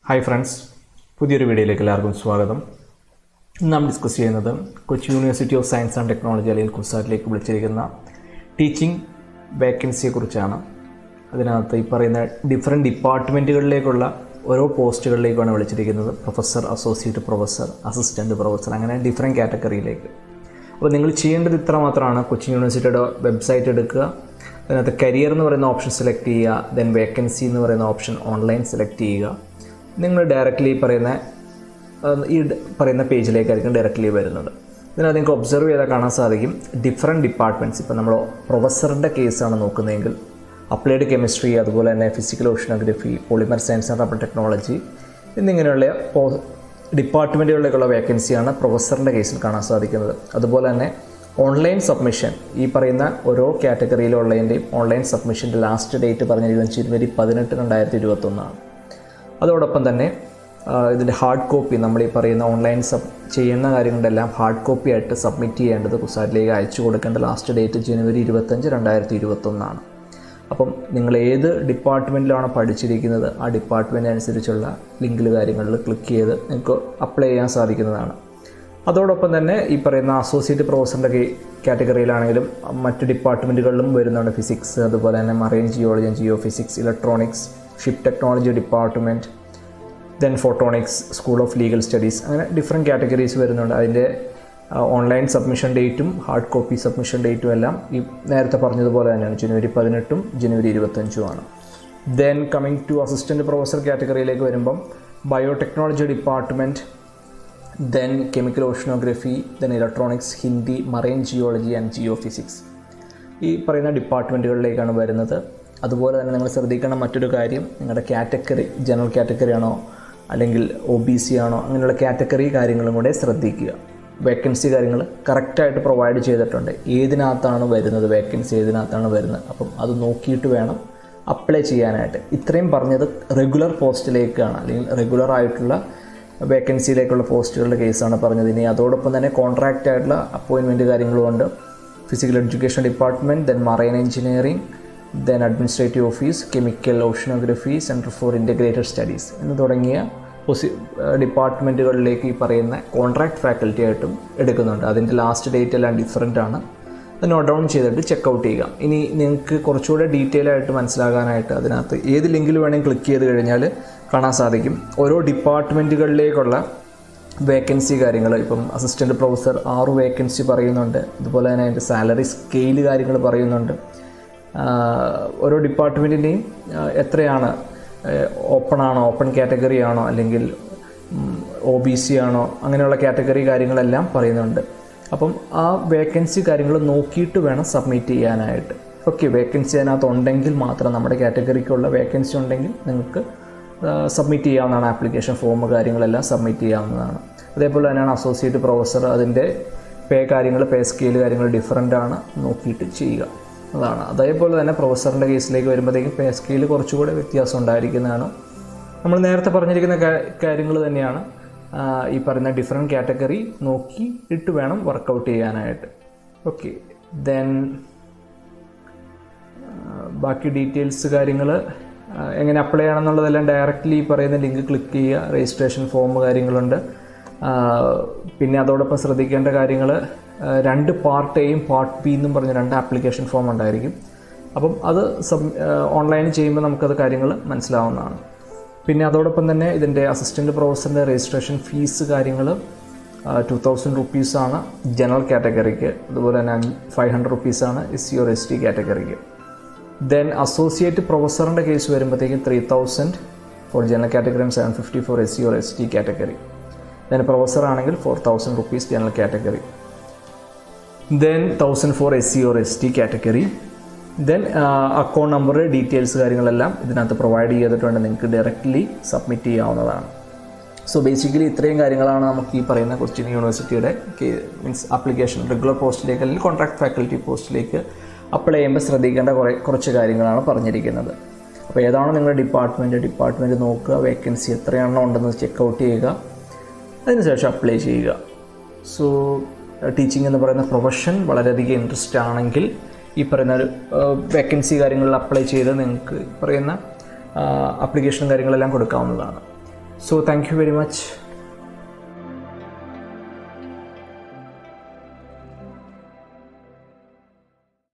Hi friends, പുതിയൊരു വീഡിയോയിലേക്ക് എല്ലാവർക്കും സ്വാഗതം. ഇന്ന് നാം ഡിസ്കസ് ചെയ്യുന്നത് Kochi university of science and technology അല്ലെങ്കിൽ കുസാറ്റിലേക്ക് വിളിച്ചിരിക്കുന്ന ടീച്ചിങ് വേക്കൻസിയെക്കുറിച്ചാണ്. അതിനകത്ത് ഈ പറയുന്ന ഡിഫറെൻറ്റ് ഡിപ്പാർട്ട്മെൻറ്റുകളിലേക്കുള്ള ഓരോ പോസ്റ്റുകളിലേക്കാണ് വിളിച്ചിരിക്കുന്നത്. Professor, associate professor, assistant professor, അങ്ങനെ ഡിഫറെൻറ്റ് കാറ്റഗറിയിലേക്ക്. അപ്പോൾ നിങ്ങൾ ചെയ്യേണ്ടത് ഇത്ര മാത്രമാണ്. കൊച്ചി യൂണിവേഴ്സിറ്റിയുടെ വെബ്സൈറ്റ് എടുക്കുക, അതിനകത്ത് കരിയർ എന്ന് പറയുന്ന ഓപ്ഷൻ സെലക്ട് ചെയ്യുക, ദെൻ വേക്കൻസി എന്ന് പറയുന്ന ഓപ്ഷൻ ഓൺലൈൻ സെലക്ട് ചെയ്യുക. നിങ്ങൾ ഡയറക്റ്റ്ലി ഈ പറയുന്ന പേജിലേക്കായിരിക്കും ഡയറക്റ്റ്ലി വരുന്നത്. ഇതിനകത്ത് നിങ്ങൾക്ക് ഒബ്സർവ് ചെയ്താൽ കാണാൻ സാധിക്കും ഡിഫറെൻറ്റ് ഡിപ്പാർട്ട്മെൻറ്റ്സ്. ഇപ്പോൾ നമ്മൾ പ്രൊഫസറിൻ്റെ കേസാണ് നോക്കുന്നതെങ്കിൽ അപ്ലൈഡ് കെമിസ്ട്രി, അതുപോലെ തന്നെ physical oceanography, polymer science and rubber technology എന്നിങ്ങനെയുള്ള ഡിപ്പാർട്ട്മെൻറ്റുകളിലേക്കുള്ള വേക്കൻസിയാണ് പ്രൊഫസറിൻ്റെ കേസിൽ കാണാൻ സാധിക്കുന്നത്. അതുപോലെ തന്നെ ഓൺലൈൻ സബ്മിഷൻ, ഈ പറയുന്ന ഓരോ കാറ്റഗറിയിലുള്ളതിൻ്റെയും ഓൺലൈൻ സബ്മിഷൻ്റെ ലാസ്റ്റ് ഡേറ്റ് പറഞ്ഞിരിക്കുന്നത് ജനുവരി 18, 2021. അതോടൊപ്പം തന്നെ ഇതിൻ്റെ ഹാർഡ് കോപ്പി, നമ്മൾ ഈ പറയുന്ന ഓൺലൈൻ ചെയ്യുന്ന കാര്യങ്ങളുടെ എല്ലാം ഹാർഡ് കോപ്പി ആയിട്ട് സബ്മിറ്റ് ചെയ്യേണ്ടത് കുസാറ്റിലേക്ക് അയച്ചു കൊടുക്കേണ്ട ലാസ്റ്റ് ഡേറ്റ് ജനുവരി 25, 2021. അപ്പം നിങ്ങൾ ഏത് ഡിപ്പാർട്ട്മെൻറ്റിലാണ് പഠിച്ചിരിക്കുന്നത് ആ ഡിപ്പാർട്ട്മെൻറ്റ് അനുസരിച്ചുള്ള ലിങ്കിൽ കാര്യങ്ങളിൽ ക്ലിക്ക് ചെയ്ത് നിങ്ങൾക്ക് അപ്ലൈ ചെയ്യാൻ സാധിക്കുന്നതാണ്. അതോടൊപ്പം തന്നെ ഈ പറയുന്ന അസോസിയേറ്റ് പ്രൊഫസറിൻ്റെ കാറ്റഗറിയിലാണെങ്കിലും മറ്റ് ഡിപ്പാർട്ട്മെൻറ്റുകളിലും വരുന്നുണ്ട്. ഫിസിക്സ്, അതുപോലെ തന്നെ marine geology and geo physics, electronics, ship technology department, then photonics, school of legal studies, അങ്ങനെ ഡിഫറെൻറ്റ് കാറ്റഗറീസ് വരുന്നുണ്ട്. അതിൻ്റെ ഓൺലൈൻ സബ്മിഷൻ ഡേറ്റും ഹാർഡ് കോപ്പി സബ്മിഷൻ ഡേറ്റും എല്ലാം ഈ നേരത്തെ പറഞ്ഞതുപോലെ തന്നെയാണ്, ജനുവരി 18, ജനുവരി 25. Then coming to assistant professor കാറ്റഗറിയിലേക്ക് വരുമ്പം biotechnology department, then chemical oceanography, then electronics, Hindi, marine geology and geo physics, ഈ പറയുന്ന ഡിപ്പാർട്ട്മെൻറ്റുകളിലേക്കാണ് വരുന്നത്. അതുപോലെ തന്നെ നിങ്ങൾ ശ്രദ്ധിക്കേണ്ട മറ്റൊരു കാര്യം, നിങ്ങളുടെ കാറ്റഗറി ജനറൽ കാറ്റഗറി ആണോ അല്ലെങ്കിൽ OBC ആണോ, അങ്ങനെയുള്ള കാറ്റഗറി കാര്യങ്ങളും കൂടെ ശ്രദ്ധിക്കുക. വേക്കൻസി കാര്യങ്ങൾ കറക്റ്റായിട്ട് പ്രൊവൈഡ് ചെയ്തിട്ടുണ്ട്, ഏതിനകത്താണ് വരുന്നത്, വേക്കൻസി ഏതിനകത്താണ് വരുന്നത്. അപ്പം അത് നോക്കിയിട്ട് വേണം അപ്ലൈ ചെയ്യാനായിട്ട്. ഇത്രയും പറഞ്ഞത് റെഗുലർ പോസ്റ്റിലേക്കാണ്, അല്ലെങ്കിൽ റെഗുലർ ആയിട്ടുള്ള വേക്കൻസിയിലേക്കുള്ള പോസ്റ്റുകളുടെ കേസാണ് പറഞ്ഞത്. ഇനി അതോടൊപ്പം തന്നെ കോൺട്രാക്റ്റ് ആയിട്ടുള്ള അപ്പോയിൻമെൻറ്റ് കാര്യങ്ങളുമുണ്ട്. Physical education department, then marine engineering, then administrative office, chemical oceanography, centre for integrated studies എന്ന് തുടങ്ങിയ ഡിപ്പാർട്ട്മെൻറ്റുകളിലേക്ക് ഈ പറയുന്ന കോൺട്രാക്ട് ഫാക്കൽറ്റി ആയിട്ടും എടുക്കുന്നുണ്ട്. അതിൻ്റെ ലാസ്റ്റ് ഡേറ്റ് എല്ലാം ഡിഫറെൻ്റ് ആണ്. അത് നോട്ട് ഡൗൺ ചെയ്തിട്ട് ചെക്കൗട്ട് ചെയ്യുക. ഇനി നിങ്ങൾക്ക് കുറച്ചുകൂടെ ഡീറ്റെയിൽ ആയിട്ട് മനസ്സിലാകാനായിട്ട് അതിനകത്ത് ഏത് ലിങ്കിൽ വേണമെങ്കിൽ ക്ലിക്ക് ചെയ്ത് കഴിഞ്ഞാൽ കാണാൻ സാധിക്കും ഓരോ ഡിപ്പാർട്ട്മെൻറ്റുകളിലേക്കുള്ള വേക്കൻസി കാര്യങ്ങൾ. ഇപ്പം അസിസ്റ്റൻറ്റ് പ്രൊഫസർ 6 വേക്കൻസി പറയുന്നുണ്ട്. അതുപോലെ തന്നെ അതിൻ്റെ സാലറി സ്കെയിൽ കാര്യങ്ങൾ പറയുന്നുണ്ട്. ഓരോ ഡിപ്പാർട്ട്മെൻറ്റിൻ്റെയും എത്രയാണ്, ഓപ്പൺ ആണോ, ഓപ്പൺ കാറ്റഗറി ആണോ, അല്ലെങ്കിൽ OBC ആണോ, അങ്ങനെയുള്ള കാറ്റഗറി കാര്യങ്ങളെല്ലാം പറയുന്നുണ്ട്. അപ്പം ആ വേക്കൻസി കാര്യങ്ങൾ നോക്കിയിട്ട് വേണം സബ്മിറ്റ് ചെയ്യാനായിട്ട്. ഓക്കെ, വേക്കൻസി അതിനകത്ത് ഉണ്ടെങ്കിൽ മാത്രം, നമ്മുടെ കാറ്റഗറിക്കുള്ള വേക്കൻസി ഉണ്ടെങ്കിൽ നിങ്ങൾക്ക് സബ്മിറ്റ് ചെയ്യാവുന്നതാണ്. ആപ്ലിക്കേഷൻ ഫോം കാര്യങ്ങളെല്ലാം സബ്മിറ്റ് ചെയ്യാവുന്നതാണ്. അതേപോലെ തന്നെയാണ് അസോസിയേറ്റ് പ്രൊഫസർ, അതിൻ്റെ പേ കാര്യങ്ങൾ, പേ സ്കെയിൽ കാര്യങ്ങൾ ഡിഫറൻ്റ് ആണ്, നോക്കിയിട്ട് ചെയ്യുക അതാണ്. അതേപോലെ തന്നെ പ്രൊഫസറിൻ്റെ കേസിലേക്ക് വരുമ്പോഴത്തേക്കും പേ സ്കെയിൽ കുറച്ചുകൂടെ വ്യത്യാസം ഉണ്ടായിരിക്കുന്നതാണ്. നമ്മൾ നേരത്തെ പറഞ്ഞിരിക്കുന്ന കാര്യങ്ങൾ തന്നെയാണ്. ഈ പറയുന്ന ഡിഫറെൻറ്റ് കാറ്റഗറി നോക്കി ഇട്ട് വേണം വർക്കൗട്ട് ചെയ്യാനായിട്ട്. ഓക്കെ, ദെൻ ബാക്കി ഡീറ്റെയിൽസ് കാര്യങ്ങൾ എങ്ങനെ അപ്ലൈ ചെയ്യണമെന്നുള്ളതെല്ലാം ഡയറക്റ്റ്ലി ഈ പറയുന്ന ലിങ്ക് ക്ലിക്ക് ചെയ്യുക. രജിസ്ട്രേഷൻ ഫോം കാര്യങ്ങളുണ്ട്. പിന്നെ അതോടൊപ്പം ശ്രദ്ധിക്കേണ്ട കാര്യങ്ങൾ, 2 പാർട്ട് എയും പാർട്ട് ബി എന്നും പറഞ്ഞ് 2 ആപ്ലിക്കേഷൻ ഫോം ഉണ്ടായിരിക്കും. അപ്പം അത് ഓൺലൈൻ ചെയ്യുമ്പോൾ നമുക്കത് കാര്യങ്ങൾ മനസ്സിലാവുന്നതാണ്. പിന്നെ അതോടൊപ്പം തന്നെ ഇതിൻ്റെ അസിസ്റ്റൻറ്റ് പ്രൊഫസറിൻ്റെ രജിസ്ട്രേഷൻ ഫീസ് കാര്യങ്ങൾ 2000 റുപ്പീസാണ് ജനറൽ കാറ്റഗറിക്ക്. അതുപോലെ തന്നെ 500 റുപ്പീസാണ് SC or ST കാറ്റഗറിക്ക്. ദെൻ അസോസിയേറ്റ് പ്രൊഫസറിൻ്റെ കേസ് വരുമ്പോഴത്തേക്കും 3000 for general category and 750 for SC or ST category. Then professor ആണെങ്കിൽ 4000 rupees general category, then 1000 for SC or ST category. Then account number, details കാര്യങ്ങളെല്ലാം ഇതിനകത്ത് provide ചെയ്തിട്ടുണ്ട്, നിങ്ങൾക്ക് directly submit ചെയ്യാവുന്നതാണ്. So basically ഇത്രയും കാര്യങ്ങളാണ് നമുക്ക് ഈ പറയുന്ന കൊച്ചിൻ യൂണിവേഴ്സിറ്റിയുടെ മീൻസ് ആപ്ലിക്കേഷൻ റെഗുലർ പോസ്റ്റിലേക്ക് അല്ലെങ്കിൽ കോൺട്രാക്ട് ഫാക്കൽറ്റി പോസ്റ്റിലേക്ക് അപ്ലൈ ചെയ്യുമ്പോൾ ശ്രദ്ധിക്കേണ്ട കുറച്ച് കാര്യങ്ങളാണ് പറഞ്ഞിരിക്കുന്നത്. അപ്പോൾ ഏതാണ് നിങ്ങളുടെ ഡിപ്പാർട്ട്മെൻറ്റ് നോക്കുക, വേക്കൻസി എത്രയെണ്ണം ഉണ്ടെന്ന് ചെക്കൗട്ട് ചെയ്യുക, അതിനുശേഷം അപ്ലൈ ചെയ്യുക. സോ ടീച്ചിങ് എന്ന് പറയുന്ന പ്രൊഫഷൻ വളരെയധികം ഇൻട്രസ്റ്റ് ആണെങ്കിൽ ഈ പറയുന്ന ഒരു വേക്കൻസി കാര്യങ്ങളിൽ അപ്ലൈ ചെയ്ത് നിങ്ങൾക്ക് പറയുന്ന ആപ്ലിക്കേഷനും കാര്യങ്ങളെല്ലാം കൊടുക്കാവുന്നതാണ്. So thank you very much.